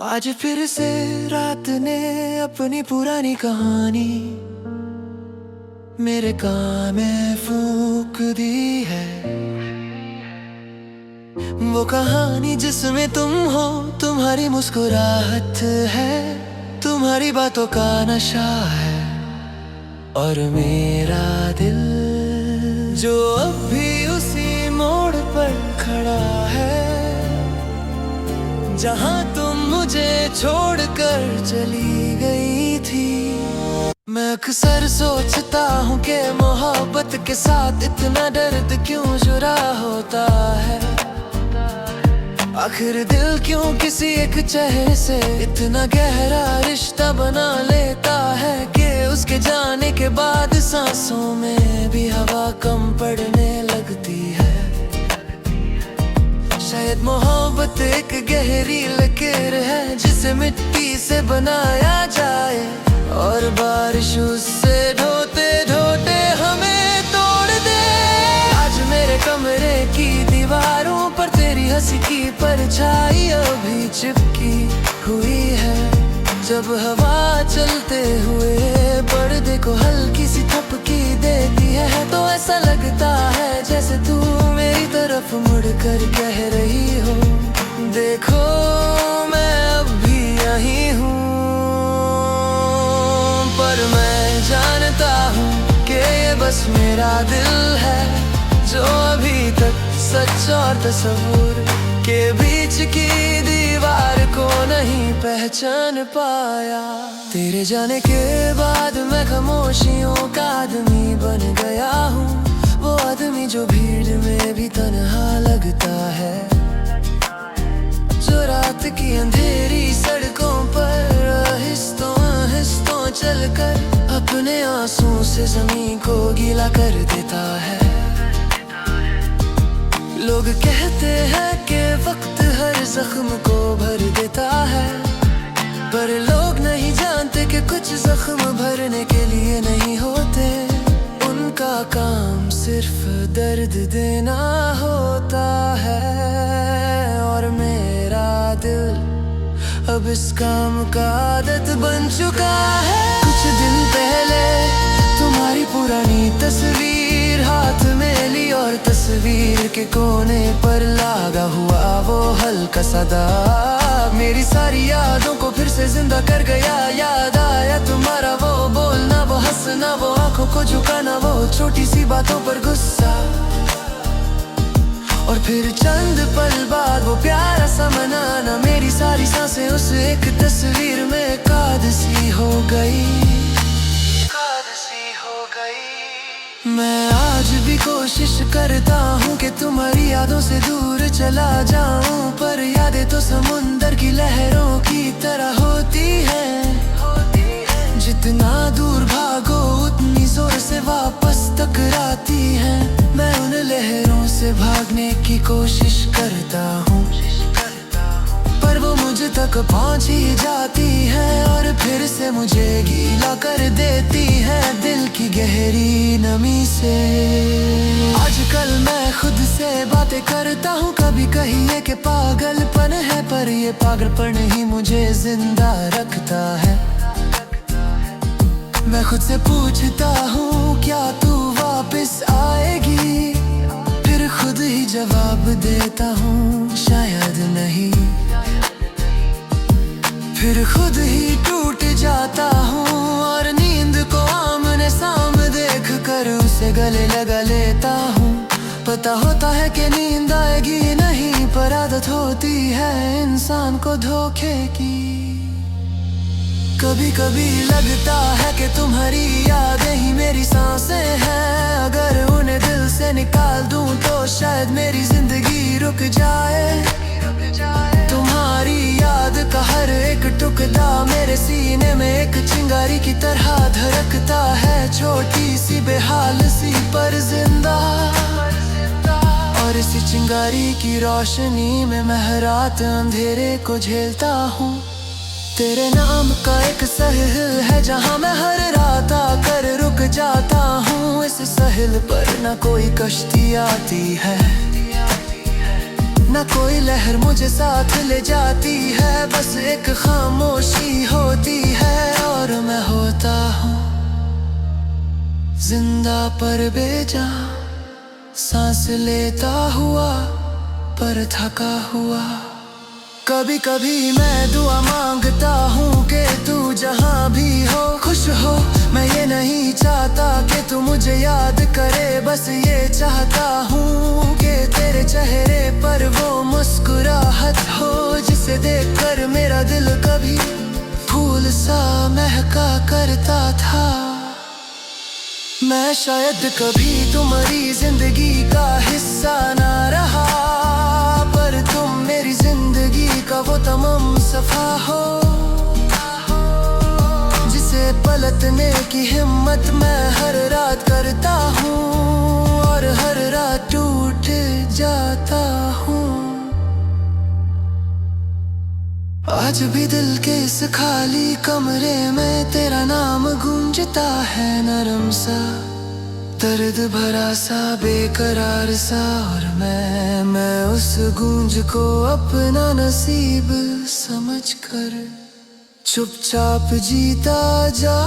आज फिर से रात ने अपनी पुरानी कहानी मेरे कान में फूंक दी है। वो कहानी जिसमें तुम हो, तुम्हारी मुस्कुराहट है, तुम्हारी बातों का नशा है, और मेरा दिल जो अब भी उसी मोड़ पर खड़ा है जहां तुम मुझे छोड़कर चली गई थी। मैं अक्सर सोचता हूँ कि मोहब्बत के साथ इतना दर्द क्यों जुड़ा होता है। आखिर दिल क्यों किसी एक चेहरे से इतना गहरा रिश्ता बना लेता है कि उसके जाने के बाद सांसों में भी हवा कम पड़ने लगती है। शायद मोहब्बत एक गहरी लकीर है जिसे मिट्टी से बनाया जाए, और बारिश उससे ढोते ढोते हमें तोड़ दे। आज मेरे कमरे की दीवारों पर तेरी हंसी की परछाई अभी चिपकी हुई है। जब हवा चलते हुए पर्दे को हल्की सी थपकी देती है तो ऐसा लगता है जैसे तू मेरी तरफ मुड़कर कह रही हो, देखो मैं अब भी यही हूँ। पर मैं जानता हूँ कि ये बस मेरा दिल है जो अभी तक सच और तस्वीर के बीच की दीवार को नहीं पहचान पाया। तेरे जाने के बाद मैं खामोशियों का आदमी बन गया हूँ, वो आदमी जो भीड़ में भी तन्हा लगता है, जो रात की अंधेरी सड़कों पर आहिस्तों आहिस्तों चलकर अपने आंसू से जमीन को गीला कर देता है। लोग कहते हैं कि वक्त हर जख्म को भर देता है, पर लोग नहीं जानते कि कुछ जख्म भरने के लिए नहीं होते, उनका काम सिर्फ दर्द देना होता है। और मेरा दिल अब इस काम का आदत बन चुका है। कुछ दिन पहले तुम्हारी पुरानी तस्वीर हाथ में ली और तस्वीर के कोने पर लगा हुआ वो हल्का सा दाग मेरी सारी यादों को फिर से जिंदा कर गया। याद आया तुम्हारा वो बोलना, वो हंसना, वो आंखों को झुकाना, वो छोटी सी बातों पर गुस्सा, और फिर चंद पल बाद वो प्यारा सा मनाना। मेरी सारी सांसें उस एक तस्वीर में कैद सी हो गई। मैं आज भी कोशिश करता हूँ कि तुम्हारी यादों से दूर चला जाऊं, पर यादें तो समुंदर की लहरों की तरह होती हैं। जितना दूर भागो उतनी जोर से वापस टकराती हैं। मैं उन लहरों से भागने की कोशिश करता हूँ, पर वो मुझ तक पहुँच ही जाती है और फिर से मुझे गीला कर देती है दिल की गहरी नमी से। आजकल मैं खुद से बातें करता हूँ, कभी कहिए कि पागलपन है, पर ये पागलपन ही मुझे जिंदा रखता है। मैं खुद से पूछता हूँ क्या तू वापस आएगी, फिर खुद ही जवाब देता हूँ शायद नहीं। फिर खुद ही टूट जाता हूँ और नींद को आमने सामने देख कर उसे गले लगा लेता हूँ। पता होता है कि नींद आएगी नहीं, पर आदत होती है इंसान को धोखे की। कभी कभी लगता है कि तुम्हारी यादें ही मेरी सांसें हैं, अगर उन्हें दिल से निकाल दूं तो शायद मेरी जिंदगी रुक जाए। तुम्हारी याद का हर एक टुकड़ा मेरे सीने में एक चिंगारी की तरह धड़कता है, छोटी सी बेहाल सी पर जिंदा। और इसी चिंगारी की रोशनी में मैं रात अंधेरे को झेलता हूँ। तेरे नाम का एक साहिल है जहाँ मैं हर रात आकर रुक जाता हूँ। इस साहिल पर न कोई कश्ती आती है, ना कोई लहर मुझे साथ ले जाती है, बस एक खामोशी होती है और मैं होता हूँ जिंदा पर बेजान, सांस लेता हुआ पर थका हुआ। कभी कभी मैं दुआ मांगता हूँ कि तू जहाँ भी हो खुश हो। मैं ये नहीं चाहता कि तू मुझे याद करे, बस ये चाहता हूँ कि तेरे चेहरे पर वो मुस्कुराहट हो जिसे देखकर मेरा दिल कभी फूल सा महका करता था। मैं शायद कभी तुम्हारी जिंदगी का हिस्सा ना रहा, पर तुम मेरी जिंदगी का वो तमाम सफा हो जिसे पलटने की हिम्मत मैं हर रात करता हूँ और हर रात टूट जाता हूँ। आज भी दिल के इस खाली कमरे में तेरा नाम गूंजता है, नरम सा दर्द भरा सा बेकरार सा, और मैं उस गूंज को अपना नसीब समझकर चुपचाप जीता जा।